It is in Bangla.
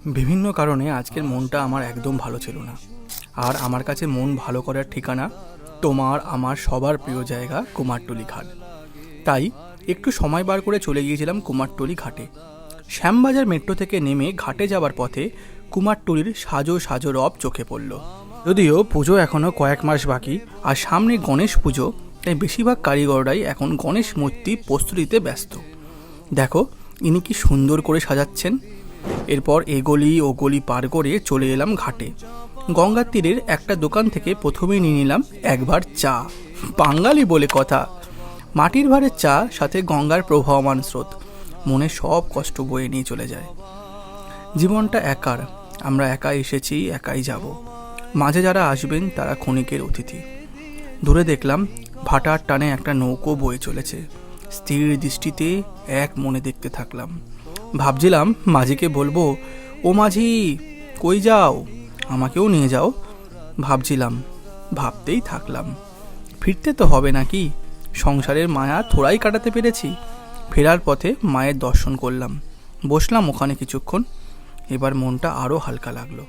বিভিন্ন কারণে আজকের মনটা আমার একদম ভালো ছিল না। আর আমার কাছে মন ভালো করার ঠিকানা তোমার আমার সবার প্রিয় জায়গা কুমারটুলি ঘাট। তাই একটু সময় বার করে চলে গিয়েছিলাম কুমারটুলি ঘাটে। শ্যামবাজার মেট্রো থেকে নেমে ঘাটে যাওয়ার পথে কুমারটুলির সাজো সাজো রব চোখে পড়ল। যদিও পুজো এখনও কয়েক মাস বাকি, আর সামনে গণেশ পুজো, তাই বেশিরভাগ কারিগররাই এখন গণেশ মূর্তি প্রস্তুতিতে ব্যস্ত। দেখো ইনি কি সুন্দর করে সাজাচ্ছেন। এরপর এগলি ও গলি পার করে চলে এলাম ঘাটে। গঙ্গার তীরের একটা দোকান থেকে প্রথমেই নিয়ে নিলাম একবার চা। বাঙালি বলে কথা, মাটির ভাঁড়ের চা সাথে গঙ্গার প্রবাহমান স্রোত মনে সব কষ্ট বয়ে নিয়ে চলে যায়। জীবনটা একার, আমরা একাই এসেছি, একাই যাব। মাঝে যারা আসবেন তারা ক্ষণিকের অতিথি। দূরে দেখলাম ভাটার টানে একটা নৌকো বয়ে চলেছে। স্থির দৃষ্টিতে এক মনে দেখতে থাকলাম। ভাবছিলাম মাঝিকে বলবো, ও মাঝি কই যাও, আমাকেও নিয়ে যাও। ভাবছিলাম, ভাবতেই থাকলাম। ফিরতে তো হবে নাকি, সংসারের মায়া থোড়াই কাটাতে পেরেছি। ফেরার পথে মায়ের দর্শন করলাম, বসলাম ওখানে কিছুক্ষণ। এবার মনটা আরও হালকা লাগলো।